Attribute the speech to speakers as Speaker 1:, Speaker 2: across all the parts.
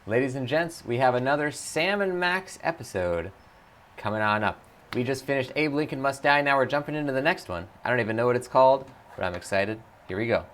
Speaker 1: Ladies and gents, we have another Sam and Max episode coming on up. We just finished Abe Lincoln Must Die, now we're jumping into the next one. I don't even know what it's called, but I'm excited. Here we go.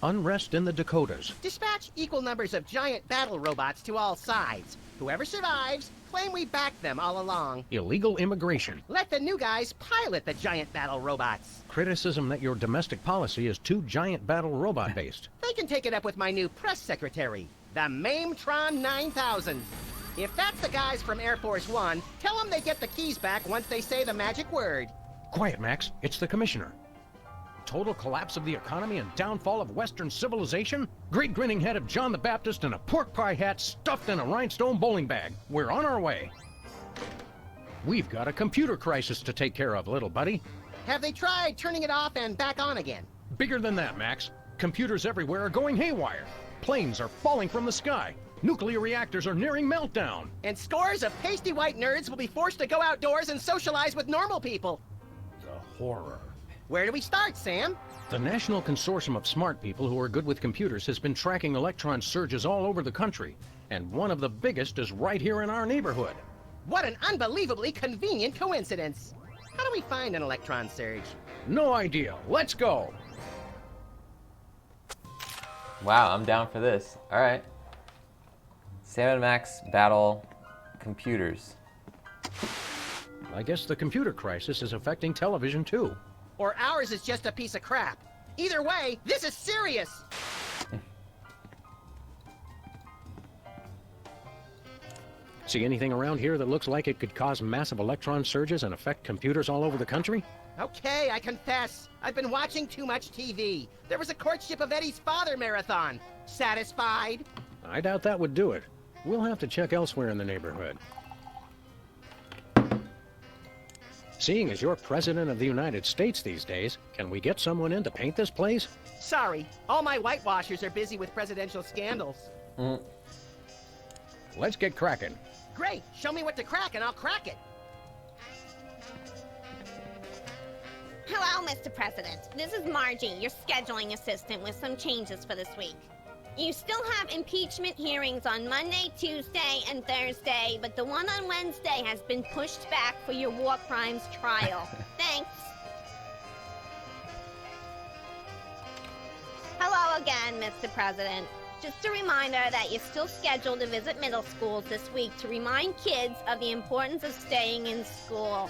Speaker 2: Unrest in the Dakotas.
Speaker 3: Dispatch equal numbers of giant battle robots to all sides. Whoever survives, claim we backed them all along.
Speaker 2: Illegal immigration.
Speaker 3: Let the new guys pilot the giant battle robots.
Speaker 2: Criticism that your domestic policy is too giant battle robot based.
Speaker 3: They can take it up with my new press secretary, the Mametron 9000. If that's the guys from Air Force One, tell them they get the keys back once they say the magic word.
Speaker 2: Quiet, Max. It's the commissioner. Total collapse of the economy and downfall of Western civilization? Great grinning head of John the Baptist and a pork pie hat stuffed in a rhinestone bowling bag. We're on our way. We've got a computer crisis to take care of, little buddy.
Speaker 3: Have they tried turning it off and back on again?
Speaker 2: Bigger than that, Max. Computers everywhere are going haywire. Planes are falling from the sky. Nuclear reactors are nearing meltdown.
Speaker 3: And scores of pasty white nerds will be forced to go outdoors and socialize with normal people.
Speaker 2: The horror.
Speaker 3: Where do we start, Sam?
Speaker 2: The National Consortium of Smart People who are good with computers has been tracking electron surges all over the country, and one of the biggest is right here in our neighborhood.
Speaker 3: What an unbelievably convenient coincidence. How do we find an electron surge?
Speaker 2: No idea. Let's go.
Speaker 1: Wow, I'm down for this. All right. Sam and Max battle computers.
Speaker 2: I guess the computer crisis is affecting television too.
Speaker 3: Or ours is just a piece of crap. Either way, this is serious.
Speaker 2: See anything around here that looks like it could cause massive electron surges and affect computers all over the country?
Speaker 3: Okay, I confess. I've been watching too much TV. There was a courtship of Eddie's father marathon. Satisfied?
Speaker 2: I doubt that would do it. We'll have to check elsewhere in the neighborhood. Seeing as you're President of the United States these days, can we get someone in to paint this place?
Speaker 3: Sorry, all my whitewashers are busy with presidential scandals.
Speaker 2: Let's get cracking.
Speaker 3: Great, show me what to crack and I'll crack it.
Speaker 4: Hello, Mr. President. This is Margie, your scheduling assistant, with some changes for this week. You still have impeachment hearings on Monday, Tuesday, and Thursday, but the one on Wednesday has been pushed back for your war crimes trial. Thanks. Hello again, Mr. President. Just a reminder that you're still scheduled to visit middle schools this week to remind kids of the importance of staying in school.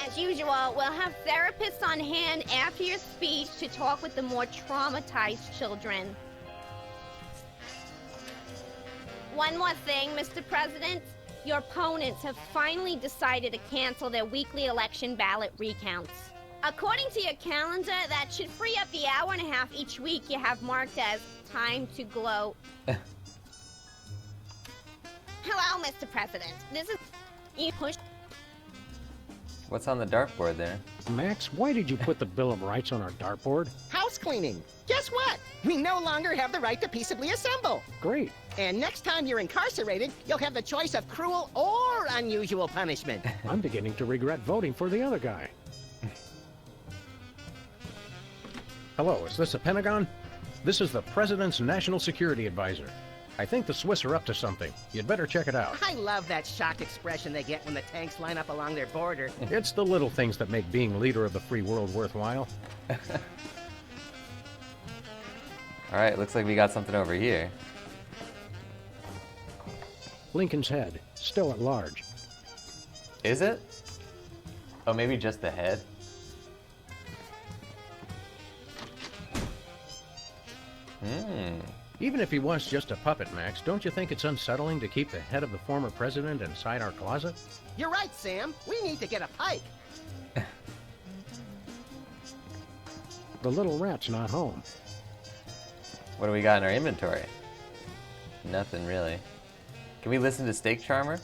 Speaker 4: As usual, we'll have therapists on hand after your speech to talk with the more traumatized children. One more thing, Mr. President. Your opponents have finally decided to cancel their weekly election ballot recounts. According to your calendar, that should free up the hour and a half each week you have marked as time to gloat. Hello, Mr. President. This is... You push...
Speaker 1: What's on the dartboard there?
Speaker 2: Max, why did you put the Bill of Rights on our dartboard?
Speaker 3: House cleaning. Guess what? We no longer have the right to peaceably assemble.
Speaker 2: Great.
Speaker 3: And next time you're incarcerated, you'll have the choice of cruel or unusual punishment.
Speaker 2: I'm beginning to regret voting for the other guy. Hello, is this the Pentagon? This is the President's National Security Advisor. I think the Swiss are up to something. You'd better check it out.
Speaker 3: I love that shocked expression they get when the tanks line up along their border.
Speaker 2: It's the little things that make being leader of the free world worthwhile.
Speaker 1: All right, looks like we got something over here.
Speaker 2: Lincoln's head, still at large.
Speaker 1: Is it? Oh, maybe just the head?
Speaker 2: Even if he was just a puppet, Max, don't you think it's unsettling to keep the head of the former president inside our closet?
Speaker 3: You're right, Sam. We need to get a pike.
Speaker 2: The little rat's not home.
Speaker 1: What do we got in our inventory? Nothing really. Can we listen to Steak Charmer?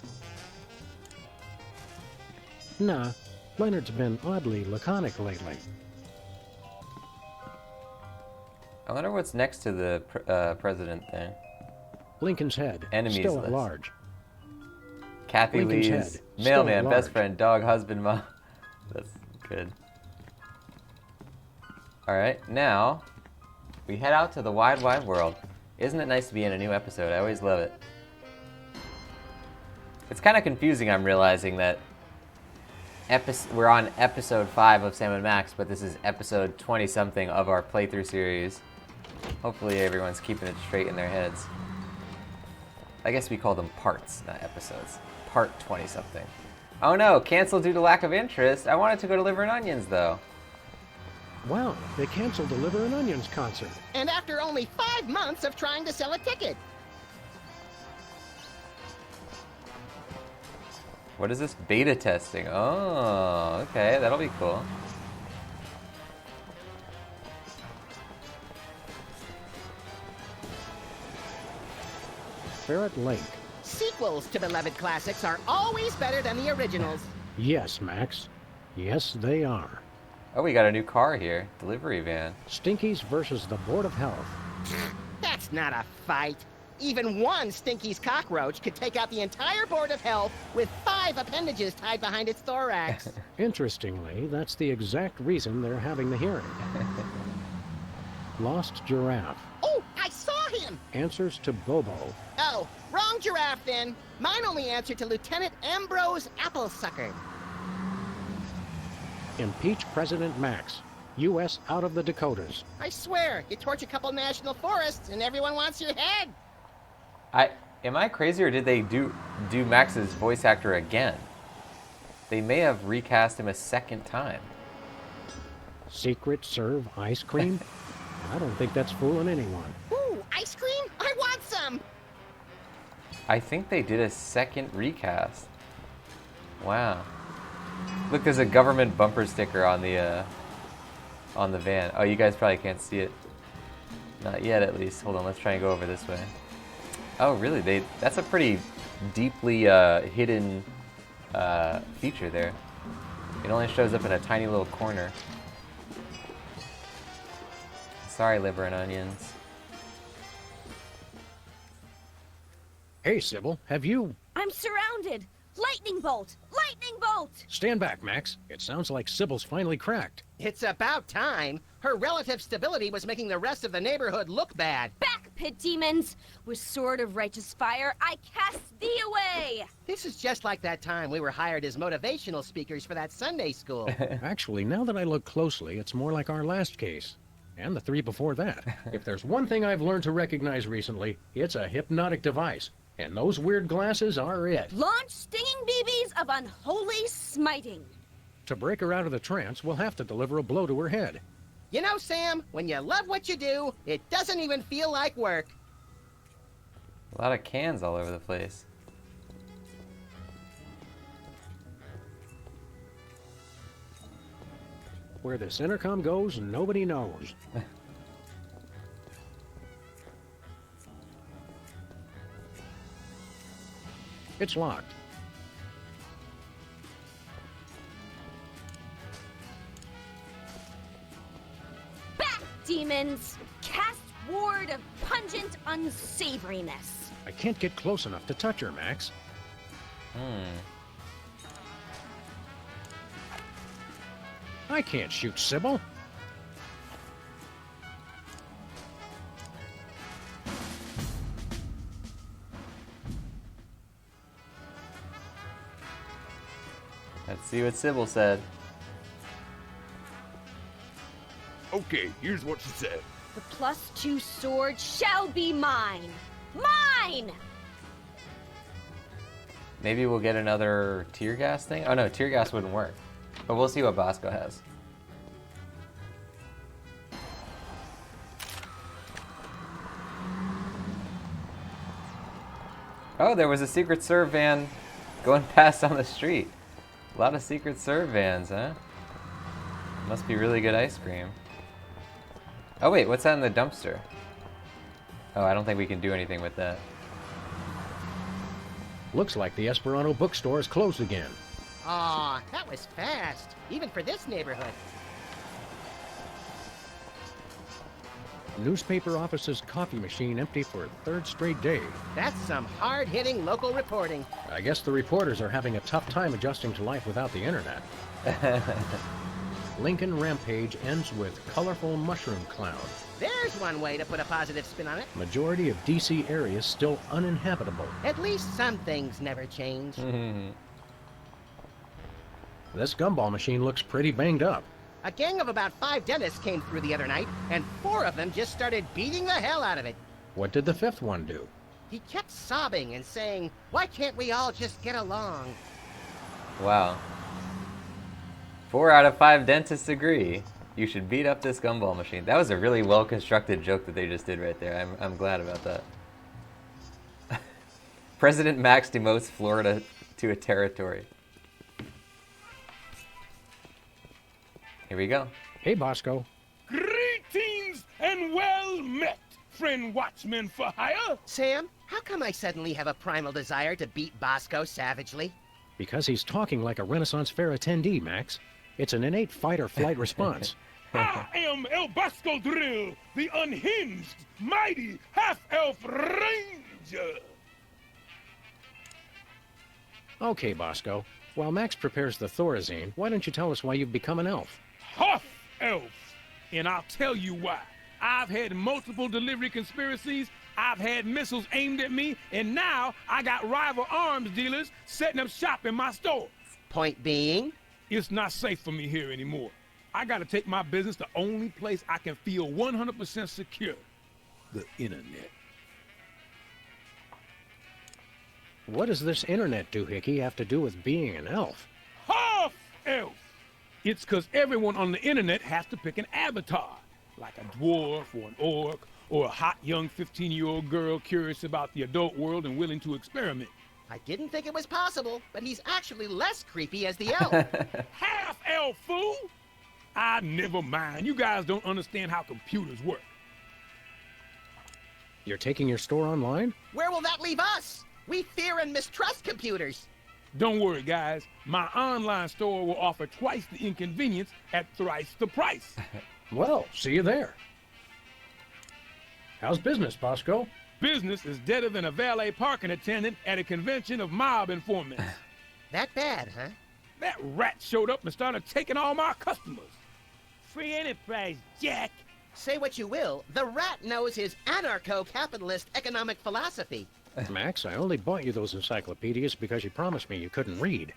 Speaker 2: Nah, Leonard's been oddly laconic lately.
Speaker 1: I wonder what's next to the president thing.
Speaker 2: Lincoln's head,
Speaker 1: Enemies
Speaker 2: still
Speaker 1: list.
Speaker 2: at large.
Speaker 1: Kathy
Speaker 2: Lincoln's
Speaker 1: Lee's
Speaker 2: head, still
Speaker 1: mailman,
Speaker 2: at
Speaker 1: best
Speaker 2: large.
Speaker 1: friend, dog, husband, mom. That's good. Alright, now we head out to the wide, wide world. Isn't it nice to be in a new episode? I always love it. It's kind of confusing, I'm realizing that we're on episode 5 of Sam and Max, but this is episode 20-something of our playthrough series. Hopefully everyone's keeping it straight in their heads. I guess we call them parts, not episodes. Part 20-something. Oh no, canceled due to lack of interest. I wanted to go to Liver and Onions, though.
Speaker 2: Wow, they canceled the Liver and Onions concert.
Speaker 3: And after only 5 months of trying to sell a ticket.
Speaker 1: What is this? Beta testing. Oh, okay, that'll be cool.
Speaker 2: Ferret Lake.
Speaker 3: Sequels to beloved classics are always better than the originals.
Speaker 2: Yes, Max. Yes, they are.
Speaker 1: Oh, we got a new car here. Delivery van.
Speaker 2: Stinkies versus the Board of Health.
Speaker 3: That's not a fight. Even one Stinky's cockroach could take out the entire Board of Health with 5 appendages tied behind its thorax.
Speaker 2: Interestingly, that's the exact reason they're having the hearing. Lost giraffe.
Speaker 3: Oh, I saw him!
Speaker 2: Answers to Bobo.
Speaker 3: Oh, wrong giraffe then. Mine only answered to Lieutenant Ambrose Applesucker.
Speaker 2: Impeach President Max. U.S. out of the Dakotas.
Speaker 3: I swear, you torch a couple national forests and everyone wants your head.
Speaker 1: Am I crazy, or did they do Max's voice actor again? They may have recast him a second time.
Speaker 2: Secret serve ice cream? I don't think that's fooling anyone.
Speaker 3: Ooh, ice cream? I want some!
Speaker 1: I think they did a second recast. Wow. Look, there's a government bumper sticker on the van. Oh, you guys probably can't see it. Not yet, at least. Hold on, let's try and go over this way. Oh, really? That's a pretty deeply hidden feature there. It only shows up in a tiny little corner. Sorry, Liver and Onions.
Speaker 2: Hey, Sybil, have you...
Speaker 4: I'm surrounded! Lightning bolt! Lightning bolt!
Speaker 2: Stand back, Max. It sounds like Sybil's finally cracked.
Speaker 3: It's about time. Her relative stability was making the rest of the neighborhood look bad.
Speaker 4: Back, pit demons! With sword of righteous fire, I cast thee away!
Speaker 3: This is just like that time we were hired as motivational speakers for that Sunday school.
Speaker 2: Actually, now that I look closely, it's more like our last case. And the 3 before that. If there's one thing I've learned to recognize recently, it's a hypnotic device. And those weird glasses are it.
Speaker 4: Launch stinging BBs of unholy smiting.
Speaker 2: To break her out of the trance, we'll have to deliver a blow to her head.
Speaker 3: You know, Sam, when you love what you do, it doesn't even feel like work.
Speaker 1: A lot of cans all over the place.
Speaker 2: Where this intercom goes, nobody knows. It's locked.
Speaker 4: Back, demons! Cast ward of pungent unsavoriness.
Speaker 2: I can't get close enough to touch her, Max. I can't shoot Sybil.
Speaker 1: Let's see what Sybil said.
Speaker 5: Okay, here's what she said.
Speaker 4: The +2 sword shall be mine. Mine!
Speaker 1: Maybe we'll get another tear gas thing? Oh no, tear gas wouldn't work. But we'll see what Bosco has. Oh, there was a Secret Serve van going past on the street. A lot of Secret Serve vans, huh? Must be really good ice cream. Oh wait, what's that in the dumpster? Oh, I don't think we can do anything with that.
Speaker 2: Looks like the Esperanto bookstore is closed again.
Speaker 3: Aw, that was fast, even for this neighborhood.
Speaker 2: Newspaper office's coffee machine empty for a third straight day.
Speaker 3: That's some hard-hitting local reporting.
Speaker 2: I guess the reporters are having a tough time adjusting to life without the internet. Lincoln Rampage ends with colorful mushroom cloud.
Speaker 3: There's one way to put a positive spin on it.
Speaker 2: Majority of DC areas still uninhabitable.
Speaker 3: At least some things never change.
Speaker 2: This gumball machine looks pretty banged up.
Speaker 3: A gang of about 5 dentists came through the other night, and 4 of them just started beating the hell out of it.
Speaker 2: What did the 5th one do?
Speaker 3: He kept sobbing and saying, "Why can't we all just get along?"
Speaker 1: Wow. 4 out of 5 dentists agree. You should beat up this gumball machine. That was a really well-constructed joke that they just did right there. I'm glad about that. President Max demotes Florida to a territory. Here we go.
Speaker 2: Hey, Bosco.
Speaker 5: Greetings and well met, friend watchman for hire.
Speaker 3: Sam, how come I suddenly have a primal desire to beat Bosco savagely?
Speaker 2: Because he's talking like a Renaissance Fair attendee, Max. It's an innate fight-or-flight response.
Speaker 5: I am El Bosco Drill, the unhinged, mighty half-elf ranger.
Speaker 2: Okay, Bosco. While Max prepares the Thorazine, why don't you tell us why you've become an elf?
Speaker 5: Half elf. And I'll tell you why. I've had multiple delivery conspiracies, I've had missiles aimed at me, and now I got rival arms dealers setting up shop in my store.
Speaker 3: Point being?
Speaker 5: It's not safe for me here anymore. I gotta take my business the only place I can feel 100% secure. The internet.
Speaker 2: What does this internet doohickey have to do with being an elf?
Speaker 5: Half elf. It's cause everyone on the internet has to pick an avatar, like a dwarf or an orc, or a hot young 15-year-old girl curious about the adult world and willing to experiment.
Speaker 3: I didn't think it was possible, but he's actually less creepy as the elf.
Speaker 5: Half elf, fool! Ah, never mind. You guys don't understand how computers work.
Speaker 2: You're taking your store online?
Speaker 3: Where will that leave us? We fear and mistrust computers.
Speaker 5: Don't worry, guys. My online store will offer twice the inconvenience at thrice the price.
Speaker 2: Well, see you there. How's business, Bosco?
Speaker 5: Business is deader than a valet parking attendant at a convention of mob informants.
Speaker 3: That bad, huh?
Speaker 5: That rat showed up and started taking all my customers. Free enterprise, Jack.
Speaker 3: Say what you will, the rat knows his anarcho-capitalist economic philosophy.
Speaker 2: Max, I only bought you those encyclopedias because you promised me you couldn't read.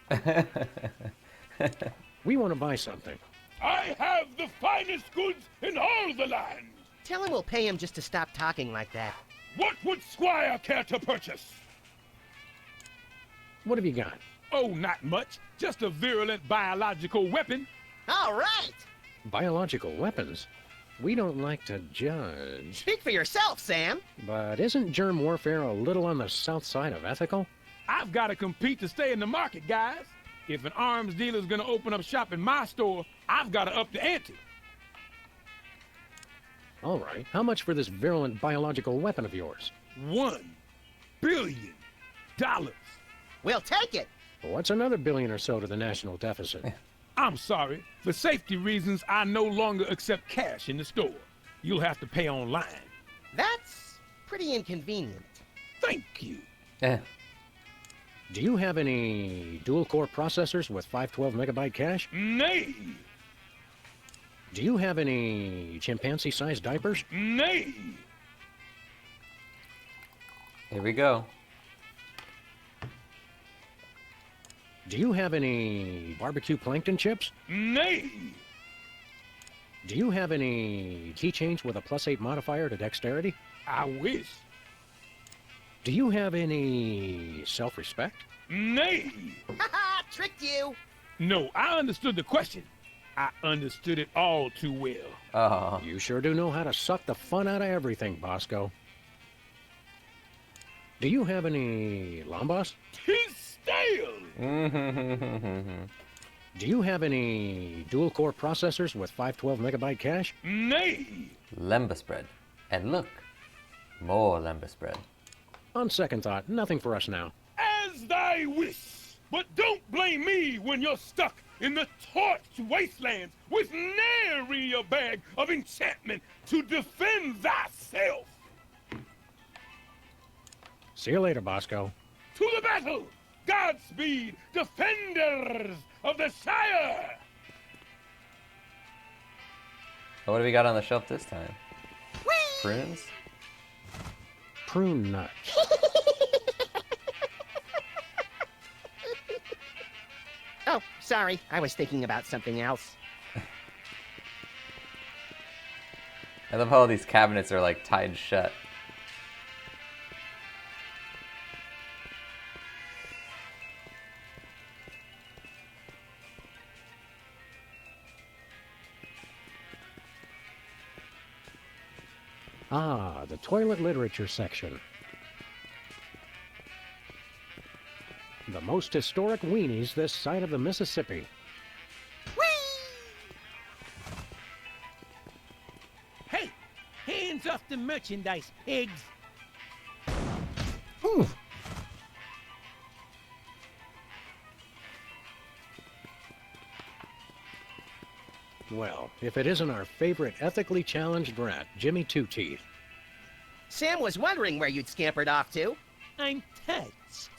Speaker 2: We want to buy something.
Speaker 5: I have the finest goods in all the land.
Speaker 3: Tell him we'll pay him just to stop talking like that.
Speaker 5: What would Squire care to purchase?
Speaker 2: What have you got?
Speaker 5: Oh, not much. Just a virulent biological weapon.
Speaker 3: All right!
Speaker 2: Biological weapons? We don't like to judge.
Speaker 3: Speak for yourself, Sam.
Speaker 2: But isn't germ warfare a little on the south side of ethical?
Speaker 5: I've got to compete to stay in the market, guys. If an arms dealer's gonna open up shop in my store, I've got to up the ante.
Speaker 2: All right. How much for this virulent biological weapon of yours?
Speaker 5: $1 billion.
Speaker 3: We'll take it.
Speaker 2: What's another billion or so to the national deficit?
Speaker 5: I'm sorry. For safety reasons, I no longer accept cash in the store. You'll have to pay online.
Speaker 3: That's pretty inconvenient.
Speaker 5: Thank you.
Speaker 2: Do you have any dual-core processors with 512 megabyte cache?
Speaker 5: Nay.
Speaker 2: Do you have any chimpanzee-sized diapers?
Speaker 5: Nay.
Speaker 1: Here we go.
Speaker 2: Do you have any barbecue plankton chips?
Speaker 5: Nay.
Speaker 2: Do you have any keychains with a +8 modifier to dexterity?
Speaker 5: I wish.
Speaker 2: Do you have any self-respect?
Speaker 5: Nay.
Speaker 3: Haha, tricked you.
Speaker 5: No, I understood the question. I understood it all too well.
Speaker 1: Oh.
Speaker 2: You sure do know how to suck the fun out of everything, Bosco. Do you have any Lambas?
Speaker 5: He's stale!
Speaker 2: Do you have any dual-core processors with 512 megabyte cache?
Speaker 5: Nay!
Speaker 1: Lembas bread. And look, more lembas bread.
Speaker 2: On second thought, nothing for us now.
Speaker 5: As thy wish! But don't blame me when you're stuck in the torched wastelands with nary a bag of enchantment to defend thyself!
Speaker 2: See you later, Bosco.
Speaker 5: To the battle! Godspeed, defenders of the Shire!
Speaker 1: Oh, what do we got on the shelf this time? Prunes?
Speaker 2: Prune nuts.
Speaker 3: Oh, sorry. I was thinking about something else.
Speaker 1: I love how all these cabinets are like tied shut.
Speaker 2: Ah, the toilet literature section. The most historic weenies this side of the Mississippi.
Speaker 6: Hey! Hands off the merchandise, pigs!
Speaker 2: Ooh. Well, if it isn't our favorite ethically challenged rat, Jimmy Two Teeth.
Speaker 3: Sam was wondering where you'd scampered off to.
Speaker 6: I'm touched.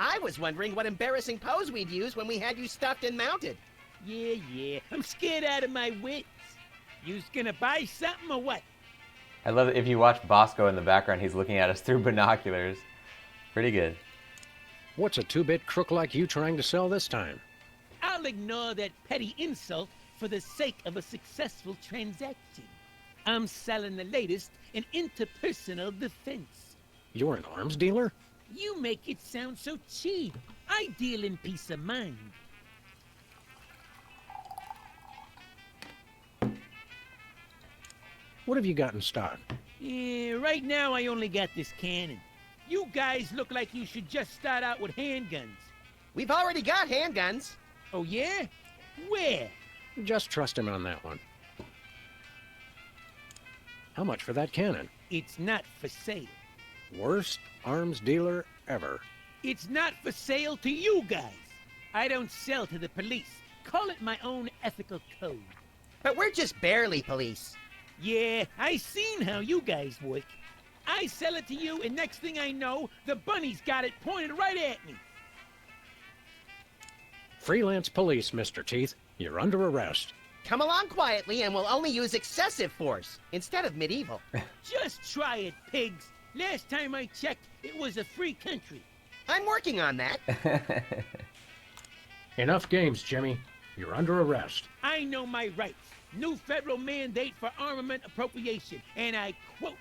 Speaker 3: I was wondering what embarrassing pose we'd use when we had you stuffed and mounted.
Speaker 6: Yeah, I'm scared out of my wits. You's gonna buy something or what?
Speaker 1: I love it. If you watch Bosco in the background, he's looking at us through binoculars. Pretty good.
Speaker 2: What's a two-bit crook like you trying to sell this time?
Speaker 6: I'll ignore that petty insult for the sake of a successful transaction. I'm selling the latest in interpersonal defense.
Speaker 2: You're an arms dealer?
Speaker 6: You make it sound so cheap. I deal in peace of mind.
Speaker 2: What have you got in stock?
Speaker 6: Right now I only got this cannon. You guys look like you should just start out with handguns.
Speaker 3: We've already got handguns.
Speaker 6: Oh yeah? Where?
Speaker 2: Just trust him on that one. How much for that cannon?
Speaker 6: It's not for sale.
Speaker 2: Worst arms dealer ever.
Speaker 6: It's not for sale to you guys. I don't sell to the police. Call it my own ethical code.
Speaker 3: But we're just barely police.
Speaker 6: Yeah, I seen how you guys work. I sell it to you, and next thing I know, the bunny's got it pointed right at me.
Speaker 2: Freelance police, Mr. Teeth. You're under arrest.
Speaker 3: Come along quietly and we'll only use excessive force instead of medieval.
Speaker 6: Just try it, pigs. Last time I checked, it was a free country.
Speaker 3: I'm working on that.
Speaker 2: Enough games, Jimmy. You're under arrest.
Speaker 6: I know my rights. New federal mandate for armament appropriation, and I quote,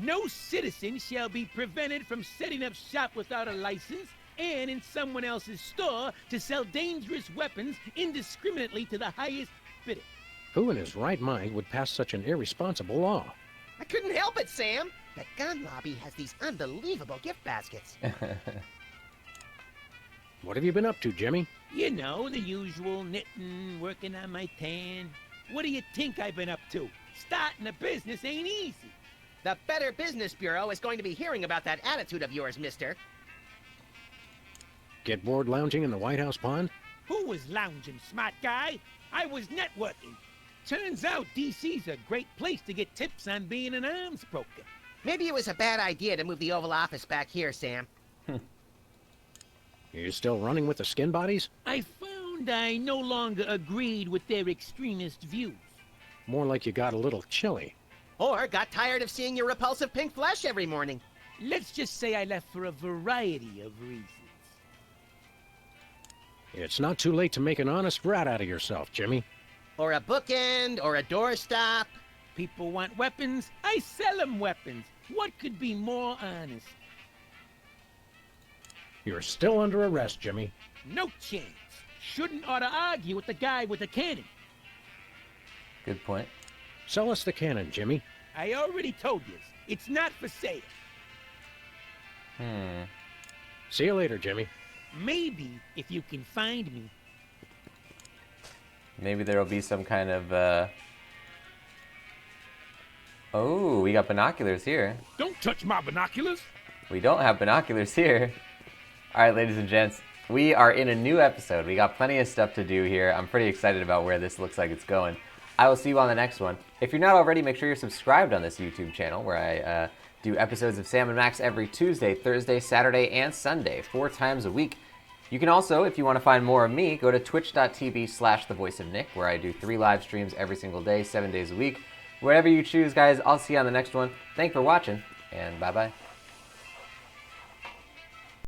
Speaker 6: "No citizen shall be prevented from setting up shop without a license and in someone else's store to sell dangerous weapons indiscriminately to the highest bidder."
Speaker 2: Who in his right mind would pass such an irresponsible law?
Speaker 3: I couldn't help it, Sam. The gun lobby has these unbelievable gift baskets.
Speaker 2: What have you been up to, Jimmy?
Speaker 6: You know, the usual knitting, working on my tan. What do you think I've been up to? Starting a business ain't easy.
Speaker 3: The Better Business Bureau is going to be hearing about that attitude of yours, mister.
Speaker 2: Get bored lounging in the White House pond?
Speaker 6: Who was lounging, smart guy? I was networking. Turns out DC's a great place to get tips on being an arms broker.
Speaker 3: Maybe it was a bad idea to move the Oval Office back here, Sam.
Speaker 2: You still running with the skin bodies?
Speaker 6: I found I no longer agreed with their extremist views.
Speaker 2: More like you got a little chilly.
Speaker 3: Or got tired of seeing your repulsive pink flesh every morning.
Speaker 6: Let's just say I left for a variety of reasons.
Speaker 2: It's not too late to make an honest rat out of yourself, Jimmy.
Speaker 3: Or a bookend, or a doorstop.
Speaker 6: People want weapons, I sell them weapons. What could be more honest?
Speaker 2: You're still under arrest, Jimmy.
Speaker 6: No chance. shouldn't ought to argue with the guy with the cannon.
Speaker 1: Good point.
Speaker 2: Sell us the cannon, Jimmy.
Speaker 6: I already told you, it's not for sale.
Speaker 2: See you later, Jimmy.
Speaker 6: Maybe if you can find me.
Speaker 1: Maybe there'll be some kind of, Oh, we got binoculars here.
Speaker 5: Don't touch my binoculars.
Speaker 1: We don't have binoculars here. All right, ladies and gents, we are in a new episode. We got plenty of stuff to do here. I'm pretty excited about where this looks like it's going. I will see you on the next one. If you're not already, make sure you're subscribed on this YouTube channel where I do episodes of Sam and Max every Tuesday, Thursday, Saturday, and Sunday, 4 times a week. You can also, if you want to find more of me, go to twitch.tv/thevoiceofnick, where I do 3 live streams every single day, 7 days a week. Whatever you choose, guys, I'll see you on the next one. Thanks for watching, and bye-bye.